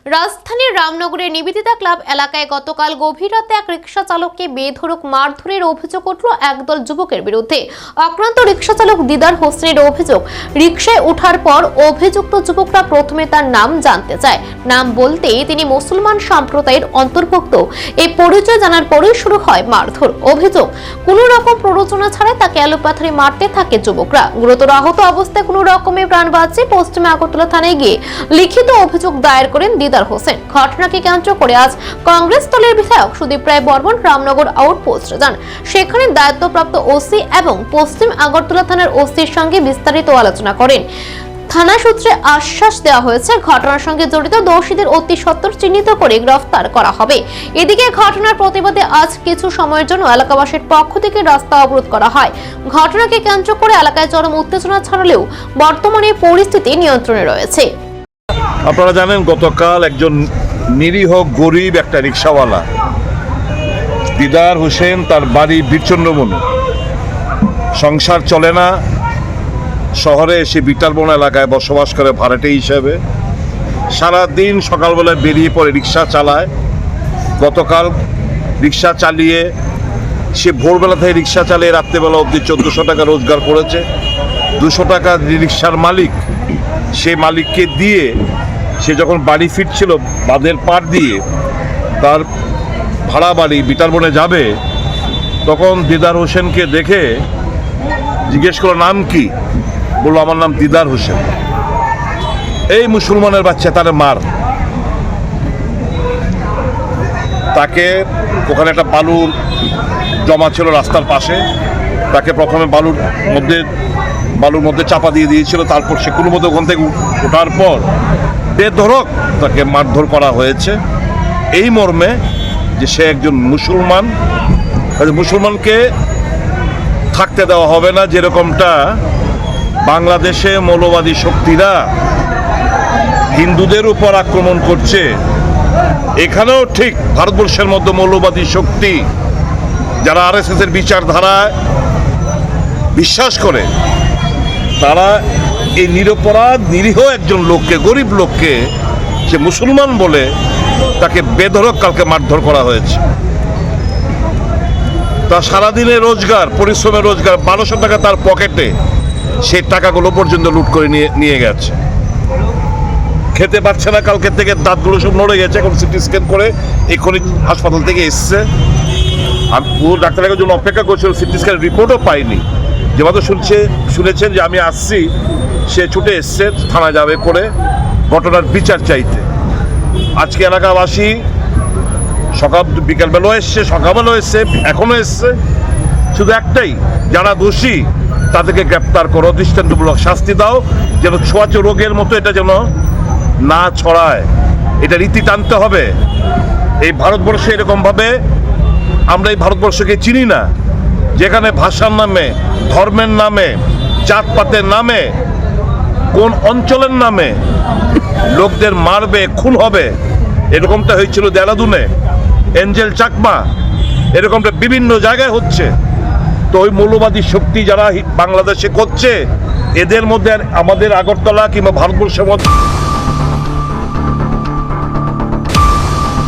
রাজধানীর রামনগরের নিবেদিতা ক্লাব এলাকায় গতকাল গভীর রাতে এক রিকশা চালককে বেধড়ক মারধরের অভিযোগ উঠল একদল যুবকের বিরুদ্ধে। আক্রান্ত রিকশা চালক দিদার হোসেনের অভিযোগ, রিকশায় ওঠার পর অভিযুক্ত যুবকরা প্রথমে তার নাম জানতে চায়। নাম বলতেই তিনি মুসলমান সম্প্রদায়ের অন্তর্ভুক্ত। এই পরিচয় জানার পরেই শুরু হয় মারধর। অভিযোগ, কোনো রকম প্ররোচনা ছাড়াই তাকে এলোপাথারি মারতে থাকে যুবকরা। গুরুতর আহত অবস্থায় কোনো রকমে প্রাণ বাঁচিয়ে পশ্চিমে আগরতলা থানায় গিয়ে লিখিত অভিযোগ দায়ের করেন দিদার হোসেন। ঘটনাকে কেন্দ্র করে আজ কংগ্রেস দলের বিধায়ক সুদীপ রায় বর্মন রামনগর আউটপোস্টে যান। সেখানে দায়িত্বপ্রাপ্ত ওসি এবং পশ্চিম আগরতলা থানার ওসির সঙ্গে বিস্তারিত আলোচনা করেন। থানা সূত্রে আশ্বাস দেওয়া হয়েছে, ঘটনার সঙ্গে জড়িত দোষীদের অতি সত্বর চিহ্নিত করে গ্রেফতার করা হবে। এদিকে ঘটনার প্রতিবাদে আজ কিছু সময়ের জন্য এলাকাবাসীর পক্ষ থেকে রাস্তা অবরোধ করা হয়। ঘটনাকে কেন্দ্র করে এলাকায় চরম উত্তেজনা ছড়ালেও বর্তমানে পরিস্থিতি নিয়ন্ত্রণে রয়েছে। আপনারা জানেন, গতকাল একজন নিরীহ গরিব একটা রিক্সাওয়ালা দিদার হোসেন, তার বাড়ি বীরচন্দ্রবন, সংসার চলে না, শহরে এসে বিটালবন এলাকায় বসবাস করে ভাড়াটে হিসেবে। সারাদিন সকালবেলায় বেরিয়ে পড়ে রিক্সা চালায়। গতকাল রিক্সা চালিয়ে সে ভোরবেলা থেকে রিক্সা চালিয়ে রাত্রেবেলা অবধি 1400 টাকা রোজগার করেছে। 200 টাকা রিক্সার মালিক, সে মালিককে দিয়ে সে যখন বাড়ি ফিরছিল বাঁধের পাড় দিয়ে তার ভাড়া বাড়ি বিটালবনে যাবে, তখন দিদার হোসেনকে দেখে জিজ্ঞেস করলো নাম কি। বললো আমার নাম দিদার হোসেন। এই মুসলমানের বাচ্চা, তার মার। তাকে ওখানে একটা বালুর জমা ছিল রাস্তার পাশে, তাকে প্রথমে বালুর মধ্যে চাপা দিয়ে দিয়েছিল। তারপর সে কোনো মতো ওখান থেকে ওঠার পর বেধড়ক তাকে মারধর করা হয়েছে এই মর্মে যে সে একজন মুসলমান, মুসলমানকে থাকতে দেওয়া হবে না। যেরকমটা বাংলাদেশে মৌলবাদী শক্তিরা হিন্দুদের উপর আক্রমণ করছে, এখানেও ঠিক ভারতবর্ষের মধ্যে মৌলবাদী শক্তি যারা আরএসএস এর বিচারধারায় বিশ্বাস করে, তারা এই নিরপরাধ নিরীহ একজন লোককে, গরিব লোককে, সে মুসলমান বলে তাকে বেধড়ক কালকে মারধর করা হয়েছে। তার সারাদিনের রোজগার, পরিশ্রমের রোজগার 1200 টাকা তার পকেটে, সেই টাকাগুলো পর্যন্ত লুট করে নিয়ে গেছে। খেতে পারছে না, কালকে থেকে দাঁতগুলো সব নড়ে গেছে। এখন সিটি স্ক্যান করে এক্ষুনি হাসপাতাল থেকে এসছে। আমি পুরো ডাক্তারের জন্য অপেক্ষা করছিল, সিটি স্ক্যান রিপোর্টও পাইনি। যে মাত্র শুনেছেন যে আমি আসছি, সে ছুটে এসছে থানা যাবে করে ঘটনার বিচার চাইতে। আজকে এলাকাবাসী বিকালবেলাও এসছে, সকালবেলাও এসছে, এখনও এসছে। শুধু একটাই, যারা দোষী তাদেরকে গ্রেপ্তার করো, দৃষ্টান্তমূলক শাস্তি দাও, যেন ছোঁয়াচে রোগের মতো এটা যেন না ছড়ায়। এটা রীতি টানতে হবে। এই ভারতবর্ষে এরকমভাবে আমরা এই ভারতবর্ষকে চিনি না, যেখানে ভাষার নামে, ধর্মের নামে, জাতপাতের নামে, কোন অঞ্চলের নামে লোকদের মারবে, খুন হবে। এরকমটা হয়েছিল দেরাদুনে, এঞ্জেল চাকমা, এরকমটা বিভিন্ন জায়গায় হচ্ছে। তো ওই মৌলবাদী শক্তি যারা বাংলাদেশে করছে, এদের মধ্যে আমাদের আগরতলা কিংবা ভারতবর্ষের মধ্যে